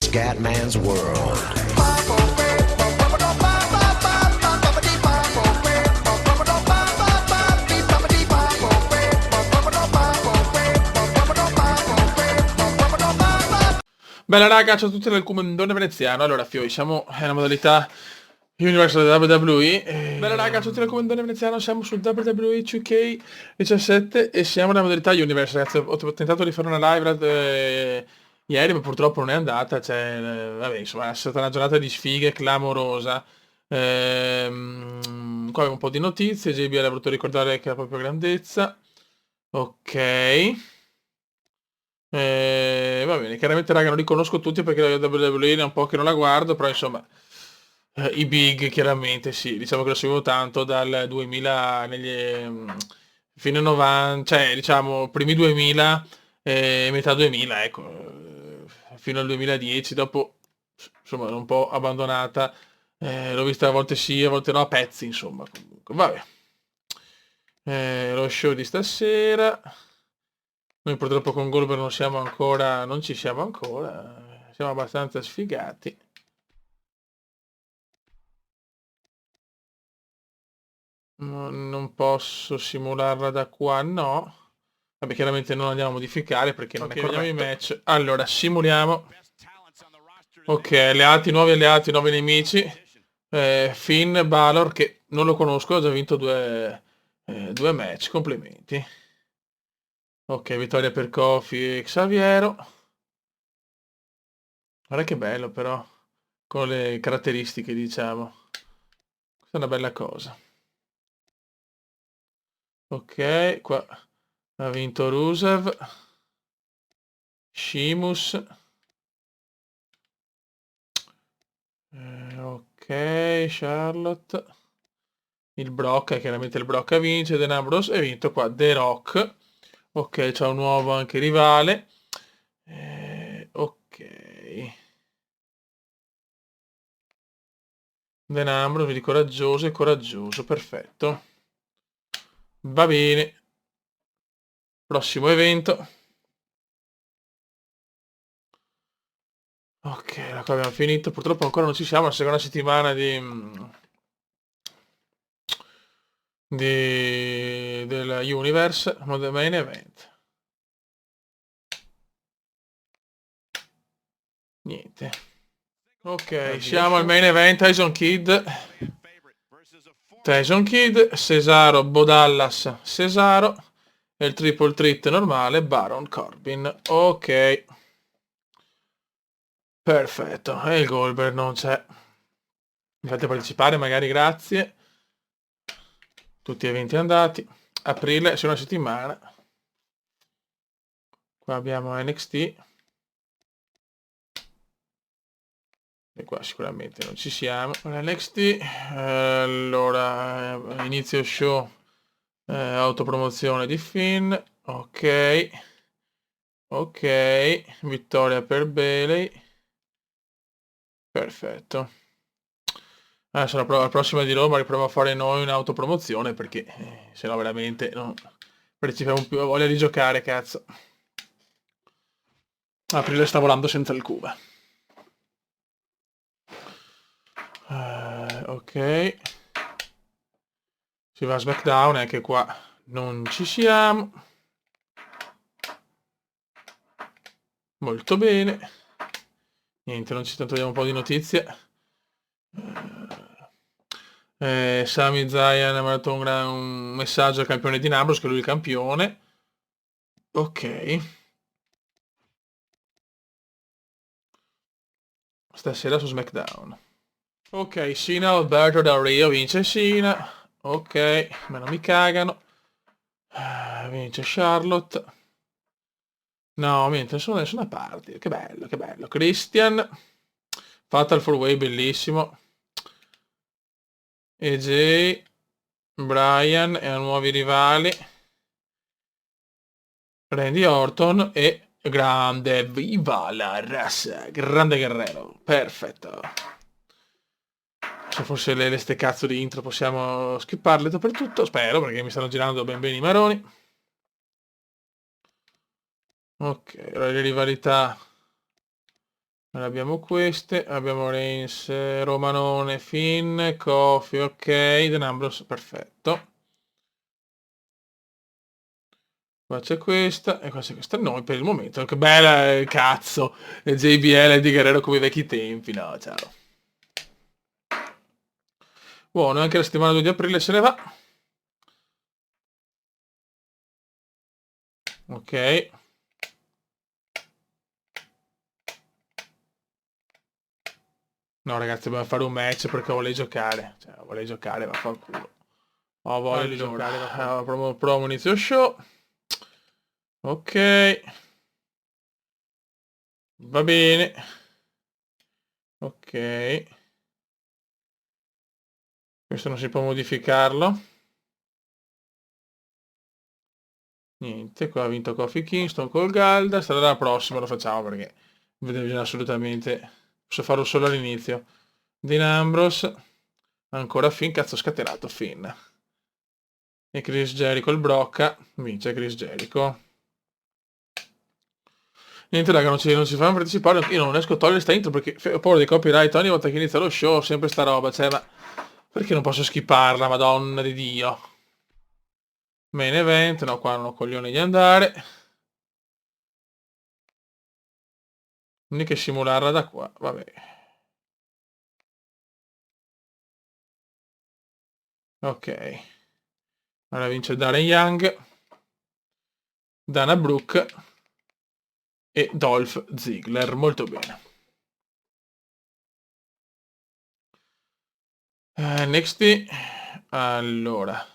Scatman's World. Bella raga, ciao a tutti dal Comandone Veneziano. Allora, Fioi, siamo nella modalità Universal WWE. Bella raga, ciao a tutti dal Comandone Veneziano, siamo su WWE 2K17 e siamo nella modalità Universal. Ragazzi, ho tentato di fare una live ieri, ma purtroppo non è andata. Cioè, vabbè, insomma, è stata una giornata di sfighe clamorosa. Qua avevo un po' di notizie. JBL ha voluto ricordare che è la propria grandezza. Ok. Va bene, chiaramente raga non li conosco tutti perché la WWE è un po' che non la guardo, però insomma i big chiaramente sì, diciamo che lo seguo tanto dal 2000 fine 90, cioè diciamo primi 2000 e metà 2000, ecco, fino al 2010, dopo insomma l'ho un po' abbandonata, l'ho vista a volte sì, a volte no, a pezzi insomma, comunque, vabbè. Lo show di stasera. Noi purtroppo con Goldberg non ci siamo ancora, siamo abbastanza sfigati. Non posso simularla da qua, no. Vabbè, chiaramente non andiamo a modificare perché non è corretto. Vediamo i match. Allora, simuliamo. Ok, nuovi alleati, nuovi nemici. Finn Balor, che non lo conosco, ha già vinto due match, complimenti. Ok, vittoria per Kofi e Xaviero. Guarda che bello però, con le caratteristiche diciamo. Questa è una bella cosa. Ok, qua ha vinto Rusev. Sheamus. Ok, Charlotte. Il Brock, chiaramente il Brock vince, Dean Ambrose e ha vinto qua The Rock. Ok, c'è un nuovo anche rivale. Ok. Dean Ambrose, vedi coraggioso e coraggioso, perfetto. Va bene. Prossimo evento. Ok, qua abbiamo finito. Purtroppo ancora non ci siamo. La seconda settimana della Universe. Main Event. Niente. Ok, siamo al Main Event. Tyson Kidd, Cesaro, Bodallas, Cesaro. E il triple threat normale, Baron Corbin. Ok. Perfetto. E il Goldberg non c'è. Mi fate partecipare, magari, grazie. Tutti gli eventi andati. Aprile, c'è una settimana. Qua abbiamo NXT. E qua sicuramente non ci siamo. NXT. Allora, inizio show. Autopromozione di Finn. Ok. Ok. Vittoria per Bayley. Perfetto. Adesso la prossima di Roma riproviamo a fare noi un'autopromozione perché se no veramente non partecipiamo più, ho voglia di giocare, cazzo. Aprile sta volando senza il cuba. Ok. Si va a SmackDown e anche qua non ci siamo. Molto bene. Niente, non ci tanto vediamo un po' di notizie. Sami Zayn ha mandato un messaggio al campione di Nambros, che lui è il campione. Ok. Stasera su SmackDown. Ok, Cena, Alberto Del Rio, vince Cena. Ok, ma non mi cagano. Vince Charlotte. No, niente, nessuna parte. Che bello, che bello. Christian. Fatal 4-Way, bellissimo. AJ. Brian e nuovi rivali. Randy Orton e grande, viva la razza, grande guerrero, perfetto. Se fosse ste cazzo di intro possiamo skipparle dappertutto, spero, perché mi stanno girando ben bene i maroni. Ok, allora le rivalità Allora, abbiamo queste, abbiamo Reigns, Romanone, Finn, Kofi, ok, The Ambrose, perfetto. Qua c'è questa, e qua c'è questa, noi per il momento, che bella, cazzo, JBL di Guerrero come i vecchi tempi, no, ciao. Buono, anche la settimana 2 di aprile se ne va. Ok. No ragazzi, dobbiamo fare un match perché voglio giocare. Cioè, voglio giocare, vaffanculo. Ho voglia di giocare, vaffanculo. Provo inizio show. Ok. Va bene. Ok. Questo non si può modificarlo. Niente, qua ha vinto Kofi Kingston col Galda. Sarà la prossima, lo facciamo perché bisogna assolutamente... Posso farlo solo all'inizio. Dean Ambrose. Ancora Finn, cazzo scatenato Finn. E Chris Jericho il brocca. Vince Chris Jericho. Niente raga, non ci fanno partecipare. Io non riesco a togliere sta intro perché ho paura di copyright. Ogni volta che inizia lo show sempre sta roba. Cioè, ma perché non posso skipparla, madonna di Dio? Main event, no, qua non ho coglione di andare. Non è che simularla da qua, vabbè. Ok. Ora vince Darren Young, Dana Brooke e Dolph Ziggler. Molto bene. NXT. Allora.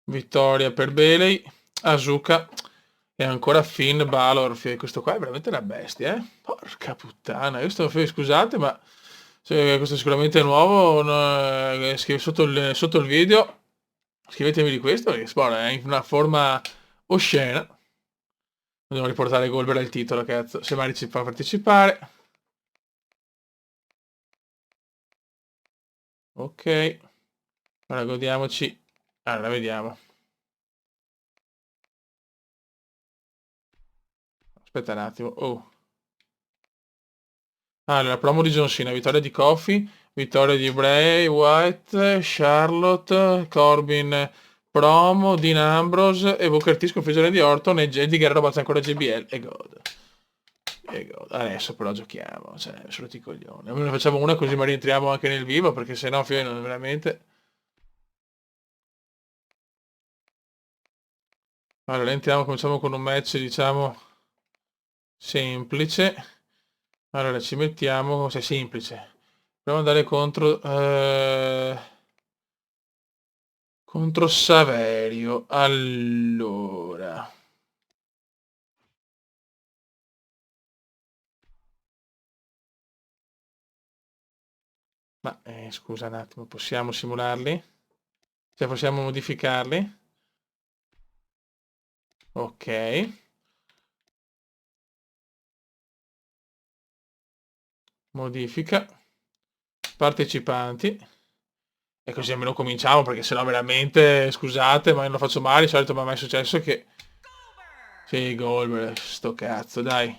Vittoria per Bayley, Asuka e ancora Finn Balor. Questo qua è veramente una bestia, eh? Porca puttana. Io sto scusate, ma questo sicuramente è nuovo. No, sotto il video scrivetemi di questo perché è in una forma oscena. Dobbiamo riportare Goldberg al titolo, cazzo. Se mai ci fa partecipare. Ok. Ora godiamoci. Allora, vediamo. Aspetta un attimo. Oh. Allora, promo di John Cena, vittoria di Kofi, vittoria di Bray Wyatt, Charlotte, Corbin, promo, Dean Ambrose e Booker T sconfigge Randy Orton e Eddie Guerrero batte ancora JBL e God. E God. Adesso però giochiamo, cioè, solo ti coglioni. Almeno ne facciamo una così ma rientriamo anche nel vivo perché sennò non veramente... Allora, entriamo, cominciamo con un match, diciamo, semplice. Allora, ci mettiamo, se è semplice. Proviamo ad andare contro Saverio. Allora. Ma scusa un attimo, possiamo simularli? Cioè possiamo modificarli? Ok. Modifica. Partecipanti. E così almeno cominciamo perché sennò veramente, scusate, ma io non lo faccio male, di solito mi è mai successo che... Sì, Goldberg, sto cazzo, dai.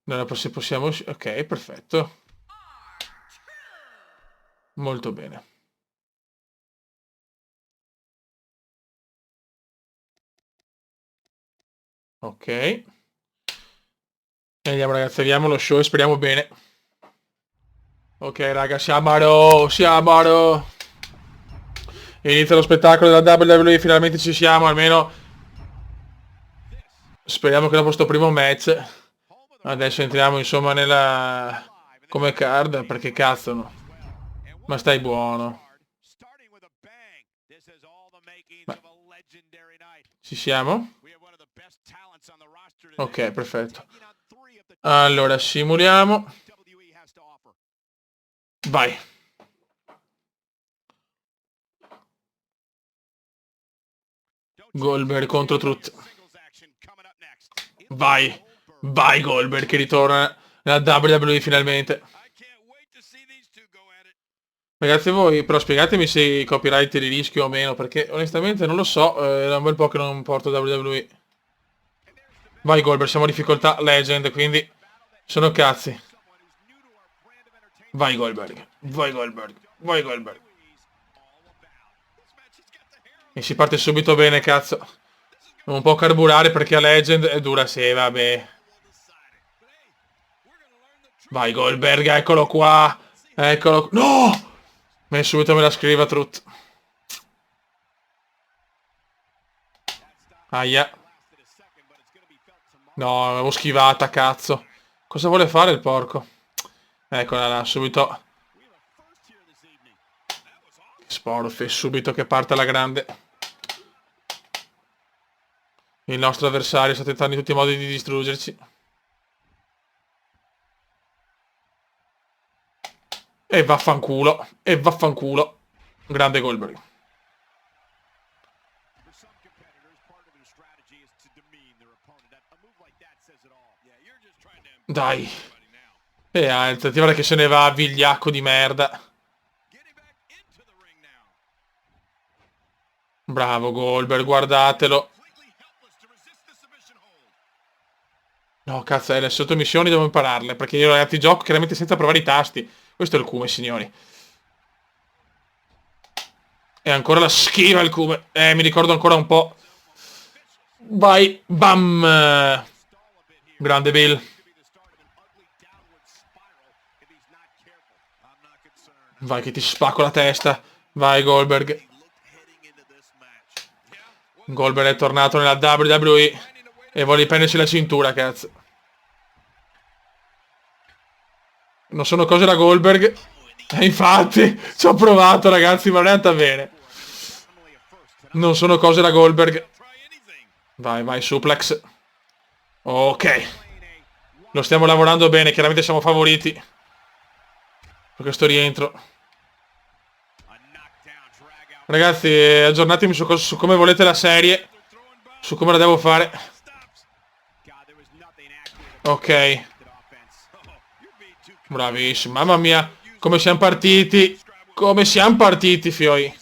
Allora se possiamo... Ok, perfetto. Molto bene. Ok. E andiamo ragazzi, avviamo lo show e speriamo bene. Ok raga, siamo. Inizia lo spettacolo della WWE, finalmente ci siamo, almeno speriamo che dopo sto primo match adesso entriamo insomma nella come card, perché cazzo no. Ma stai buono. Ma... Ci siamo? Ok, perfetto. Allora, simuliamo. Vai. Goldberg contro Truth. Vai. Vai Goldberg che ritorna nella WWE finalmente. Ragazzi voi però spiegatemi se i copyright li rischio o meno perché onestamente non lo so, è da un bel po' che non porto WWE. Vai Goldberg, siamo a difficoltà Legend, quindi sono cazzi. Vai Goldberg, vai Goldberg, vai Goldberg. E si parte subito bene, cazzo. Non può carburare perché a Legend è dura, sì, vabbè. Vai Goldberg, eccolo qua. Eccolo. No! Subito me la scriva Truth. Aia. No, avevo schivata, cazzo. Cosa vuole fare il porco? Eccola là, subito. Sporfe, subito che parte alla grande. Il nostro avversario sta tentando in tutti i modi di distruggerci. E vaffanculo. E vaffanculo. Grande Goldberg. Dai. E alzati, guarda che se ne va, vigliacco di merda. Bravo Goldberg, guardatelo. No, cazzo, le sottomissioni devo impararle, perché io ragazzi gioco chiaramente senza provare i tasti. Questo è il cume, signori. E ancora la schiva il cume. Mi ricordo ancora un po'. Vai, bam. Grande Bill. Vai che ti spacco la testa. Vai Goldberg. Goldberg è tornato nella WWE e vuole prendersi la cintura, cazzo. Non sono cose da Goldberg. Infatti, ci ho provato, ragazzi, ma non è andata bene. Non sono cose da Goldberg. Vai, vai, suplex. Ok. Lo stiamo lavorando bene, chiaramente siamo favoriti per questo rientro. Ragazzi, aggiornatemi su come volete la serie. Su come la devo fare. Ok. Bravissimo, mamma mia. Come siamo partiti. Come siamo partiti, fioi.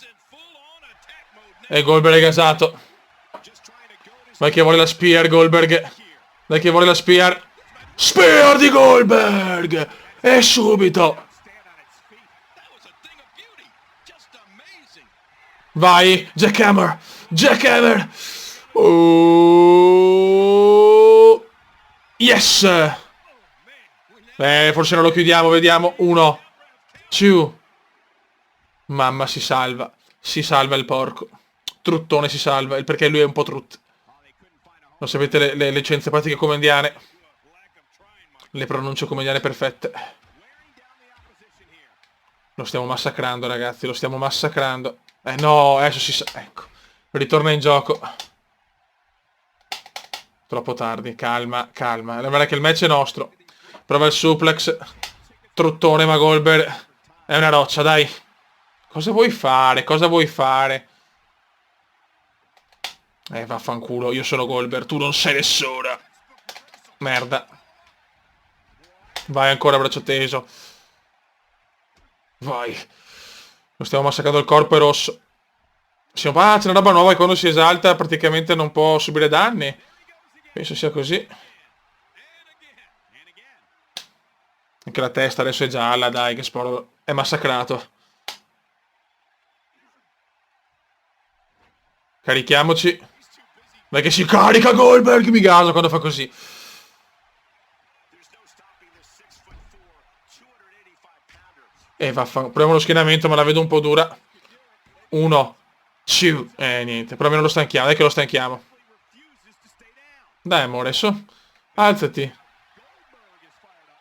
E Goldberg è gasato. Vai che vuole la spear, Goldberg. Dai che vuole la spear. Spear di Goldberg. E subito. Vai, Jackhammer. Jackhammer. Oh. Yes. Forse non lo chiudiamo, vediamo. 1, 2. Mamma, si salva. Si salva il porco. Truttone si salva, perché lui è un po' trut. Non sapete le licenze pratiche comandiane. Le pronunce comandiane perfette. Lo stiamo massacrando, ragazzi, lo stiamo massacrando. No, adesso si sa... Ecco. Ritorna in gioco. Troppo tardi, calma, calma. La verità è che il match è nostro. Prova il suplex. Truttone, ma Goldberg è una roccia, dai. Cosa vuoi fare? Cosa vuoi fare? Vaffanculo, io sono Goldberg, tu non sei nessuno. Merda. Vai ancora, braccio teso. Vai. Lo stiamo massacrando, il corpo è rosso. C'è una roba nuova e quando si esalta praticamente non può subire danni. Penso sia così. Anche la testa adesso è gialla, dai, che sporo. È massacrato. Carichiamoci. Vai che si carica Goldberg, mi gaso quando fa così. Proviamo lo schienamento, ma la vedo un po' dura. 1, 2. Niente, però almeno lo stanchiamo, dai che lo stanchiamo. Dai amore, su. Alzati.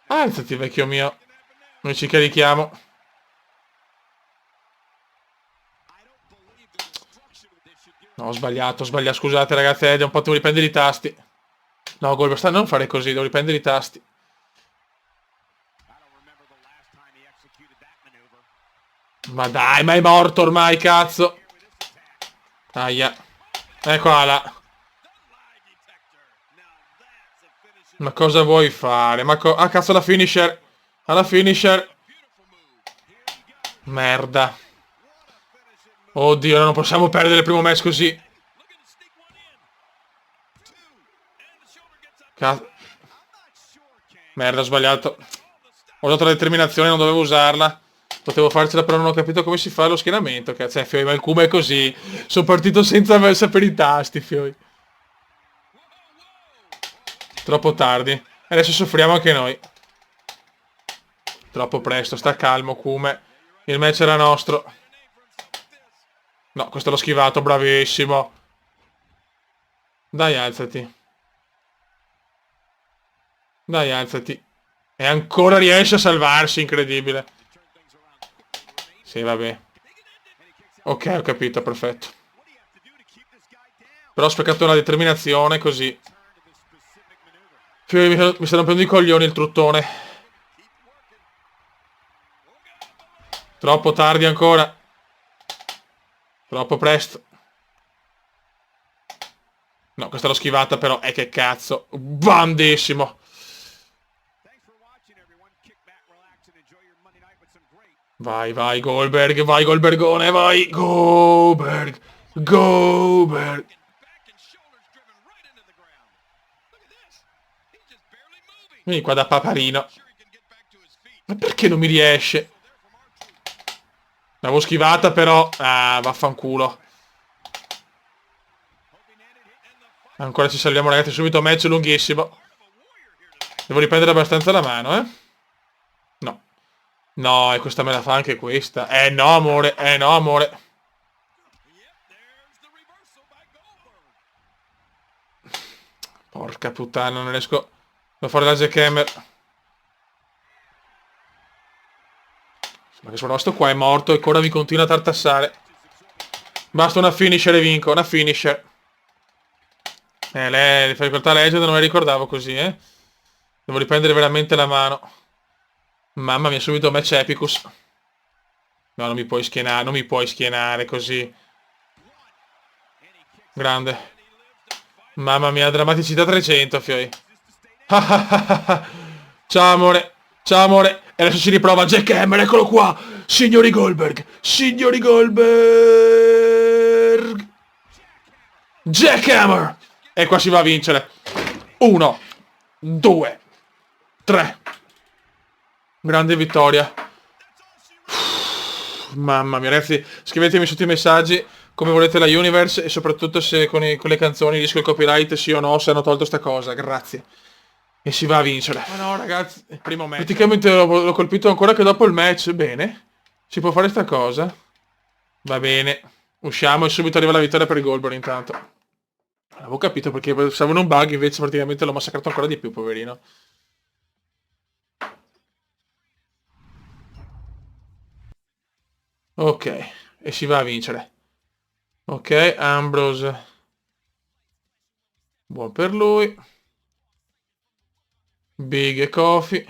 Alzati, vecchio mio. Noi ci carichiamo. No, ho sbagliato, scusate ragazzi, devo un po' riprendere i tasti. No, Goldberg, non fare così, devo riprendere i tasti. Ma dai, ma è morto ormai, cazzo. Aia. Eccola là. Ma cosa vuoi fare? Ah, cazzo, la finisher. Alla finisher. Merda. Oddio, non possiamo perdere il primo match così. Merda, ho sbagliato. Ho usato la determinazione, non dovevo usarla. Potevo farcela, però non ho capito come si fa lo schienamento. Cazzo, Fioi, ma il Kuma è così. Sono partito senza sapere i tasti, Fioi. Troppo tardi. E adesso soffriamo anche noi. Troppo presto, sta calmo, Kume. Il match era nostro. No, questo l'ho schivato, bravissimo. Dai, alzati. Dai, alzati. E ancora riesce a salvarsi, incredibile. Sì, vabbè. Ok, ho capito, perfetto. Però ho sprecato la determinazione, così. Mi sta rompendo i coglioni il truttone. Troppo tardi ancora. Troppo presto. No, questa l'ho schivata però. Che cazzo. Grandissimo. Vai, vai, Goldberg. Vai, Goldbergone, vai. Goldberg. Goldberg. Vieni qua da Paparino. Ma perché non mi riesce? L'avevo schivata però. Ah, vaffanculo. Ancora ci salviamo, ragazzi, subito match lunghissimo. Devo riprendere abbastanza la mano, eh. No. No, e questa me la fa anche questa. No, amore. No, amore. Porca puttana, non riesco. Devo fare la jackhammer. Ma che sto qua è morto e ancora mi continua a tartassare. Basta una finisher e vinco, una finisher. Le difficoltà legend non me le ricordavo così, eh. Devo riprendere veramente la mano. Mamma mia, subito match epicus. No, non mi puoi schienare, non mi puoi schienare così. Grande. Mamma mia, drammaticità 300, fioi. Ciao amore. Ciao amore. E adesso si riprova Jackhammer, eccolo qua. Signori Goldberg. Signori Goldberg. Jackhammer. E qua si va a vincere. 1, 2, 3. Grande vittoria. Mamma mia, ragazzi, scrivetemi sotto i messaggi come volete la Universe e soprattutto se con le canzoni rischio il copyright, sì o no, se hanno tolto sta cosa. Grazie. E si va a vincere. Ma no, ragazzi, primo match. Praticamente l'ho colpito ancora che dopo il match. Bene. Si può fare sta cosa. Va bene. Usciamo e subito arriva la vittoria per il Goldberg intanto. Avevo capito perché pensavo in un bug, invece praticamente l'ho massacrato ancora di più, poverino. Ok, e si va a vincere. Ok, Ambrose. Buon per lui. Big e Kofi.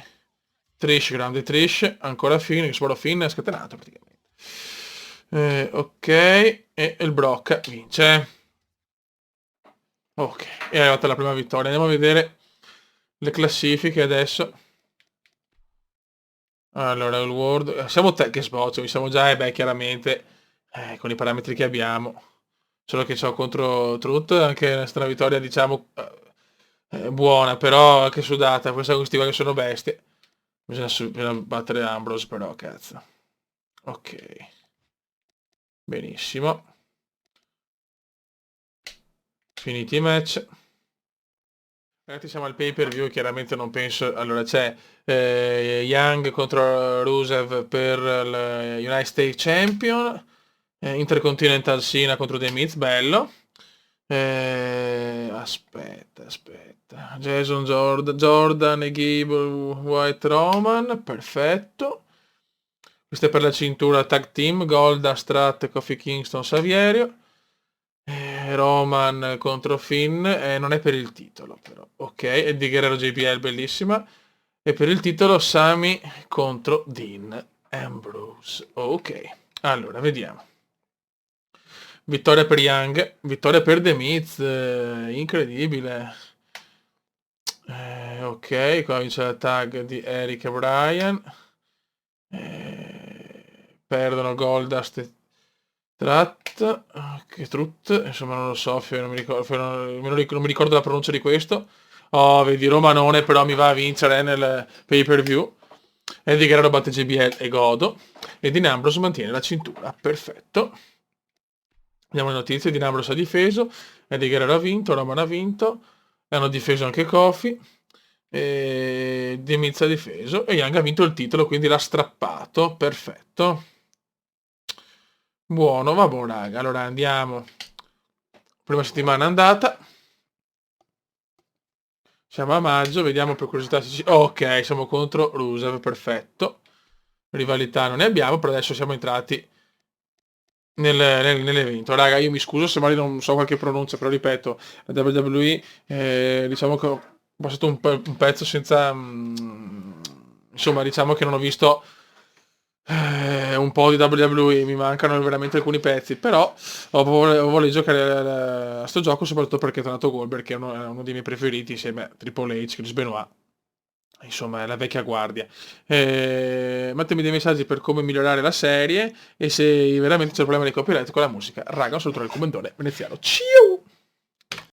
Trish, grande Trish. Ancora Finn, solo Finn è scatenato praticamente. Ok, e il Brock vince. Ok, è arrivata la prima vittoria. Andiamo a vedere le classifiche adesso. Allora, il World... Siamo te che sboccio, siamo già, chiaramente, con i parametri che abbiamo. Solo che c'ho contro Truth, anche una vittoria, diciamo, buona, però anche sudata. Questa questi qua che sono bestie. Bisogna battere Ambrose, però, cazzo. Ok. Benissimo. Finiti i match. Ragazzi, siamo al pay per view, chiaramente non penso. Allora c'è Young contro Rusev per il United States Champion, Intercontinental Cena contro The Miz, bello. Aspetta. Jason Jordan e Gable White Roman, perfetto. Questo è per la cintura tag team, Goldust, Strat, Kofi Kingston, Savierio. Roman contro Finn, non è per il titolo però, ok, e di Guerrero JBL, bellissima, e per il titolo Sami contro Dean Ambrose, ok, allora vediamo. Vittoria per Young, vittoria per The Miz, incredibile, ok, qua vince la tag di Eric e Bryan, perdono Goldust e che Truth, insomma non lo so, non mi ricordo, non mi ricordo la pronuncia di questo. Oh, vedi, Romanone però mi va a vincere nel pay-per-view. Eddie Guerrero batte JBL e godo. E Dean Ambrose mantiene la cintura. Perfetto. Andiamo alle notizie. Dean Ambrose ha difeso. Eddie Guerrero ha vinto. Roman ha vinto. E hanno difeso anche Kofi. E The Miz ha difeso. E Young ha vinto il titolo, quindi l'ha strappato. Perfetto. Buono, vabbè raga. Allora andiamo. Prima settimana andata. Siamo a maggio, vediamo per curiosità se ci... Ok, siamo contro Rusev, perfetto. Rivalità non ne abbiamo, però adesso siamo entrati nell'evento. Raga, io mi scuso se magari non so qualche pronuncia, però ripeto, la WWE, diciamo che ho passato un pezzo senza... insomma, diciamo che non ho visto un po' di WWE, mi mancano veramente alcuni pezzi, però volevo giocare a sto gioco soprattutto perché è tornato Goldberg, che è uno dei miei preferiti insieme a Triple H, Chris Benoit, insomma è la vecchia guardia. Mandatemi dei messaggi per come migliorare la serie e se veramente c'è il problema di copyright con la musica. Raga, un saluto dal commentore veneziano, ciao!